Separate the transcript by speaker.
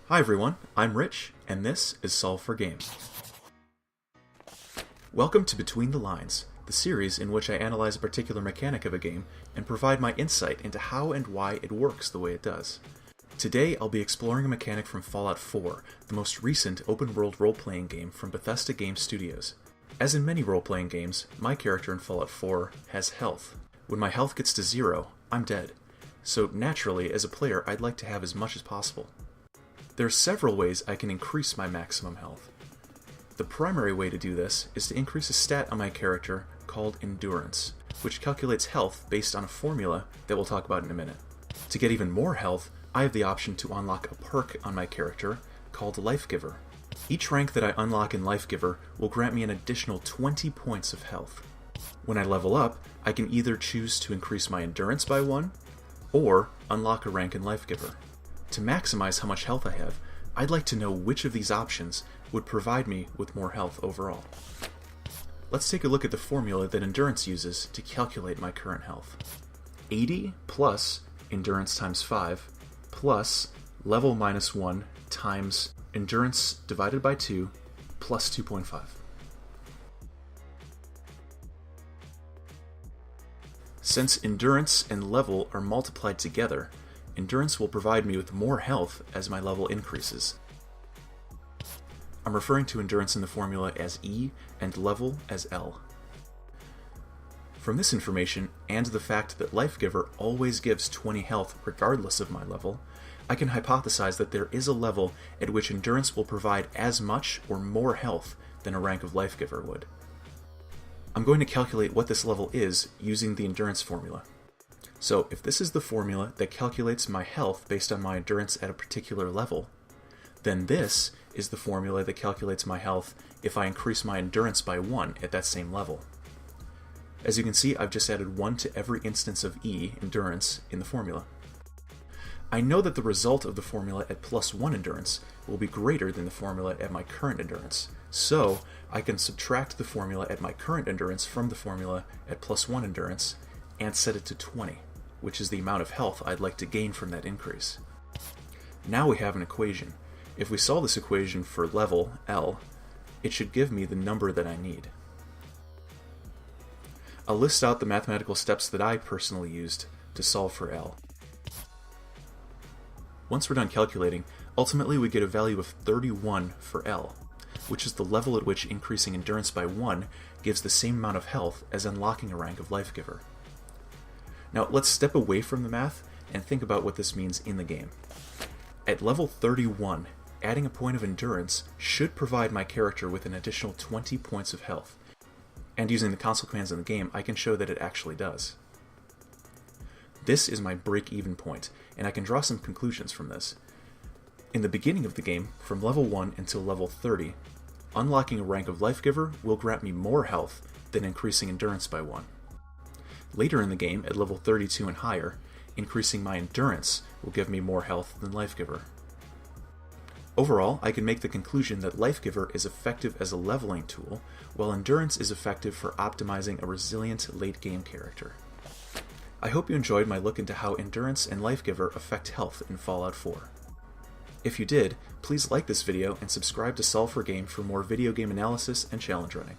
Speaker 1: Hi everyone, I'm Rich, and this is Solve for Game. Welcome to Between the Lines, the series in which I analyze a particular mechanic of a game and provide my insight into how and why it works the way it does. Today I'll be exploring a mechanic from Fallout 4, the most recent open-world role-playing game from Bethesda Game Studios. As in many role-playing games, my character in Fallout 4 has health. When my health gets to 0, I'm dead. So naturally, as a player, I'd like to have as much as possible. There are several ways I can increase my maximum health. The primary way to do this is to increase a stat on my character called Endurance, which calculates health based on a formula that we'll talk about in a minute. To get even more health, I have the option to unlock a perk on my character called Life Giver. Each rank that I unlock in Life Giver will grant me an additional 20 points of health. When I level up, I can either choose to increase my Endurance by 1, or unlock a rank in Life Giver. To maximize how much health I have, I'd like to know which of these options would provide me with more health overall. Let's take a look at the formula that Endurance uses to calculate my current health. 80 plus Endurance times 5 plus level minus 1 times Endurance divided by 2 plus 2.5. Since Endurance and level are multiplied together, Endurance will provide me with more health as my level increases. I'm referring to Endurance in the formula as E and level as L. From this information, and the fact that Life Giver always gives 20 health regardless of my level, I can hypothesize that there is a level at which Endurance will provide as much or more health than a rank of Life Giver would. I'm going to calculate what this level is using the Endurance formula. So if this is the formula that calculates my health based on my Endurance at a particular level, then this is the formula that calculates my health if I increase my Endurance by 1 at that same level. As you can see, I've just added 1 to every instance of E, Endurance, in the formula. I know that the result of the formula at plus 1 Endurance will be greater than the formula at my current Endurance, so I can subtract the formula at my current Endurance from the formula at plus 1 Endurance and set it to 20, which is the amount of health I'd like to gain from that increase. Now we have an equation. If we solve this equation for level, L, it should give me the number that I need. I'll list out the mathematical steps that I personally used to solve for L. Once we're done calculating, ultimately we get a value of 31 for L, which is the level at which increasing Endurance by 1 gives the same amount of health as unlocking a rank of Life Giver. Now let's step away from the math and think about what this means in the game. At level 31, adding a point of Endurance should provide my character with an additional 20 points of health, and using the console commands in the game, I can show that it actually does. This is my break-even point, and I can draw some conclusions from this. In the beginning of the game, from level 1 until level 30, unlocking a rank of Life Giver will grant me more health than increasing Endurance by 1. Later in the game, at level 32 and higher, increasing my Endurance will give me more health than Life Giver. Overall, I can make the conclusion that Life Giver is effective as a leveling tool, while Endurance is effective for optimizing a resilient late-game character. I hope you enjoyed my look into how Endurance and Life Giver affect health in Fallout 4. If you did, please like this video and subscribe to Solve for Game for more video game analysis and challenge running.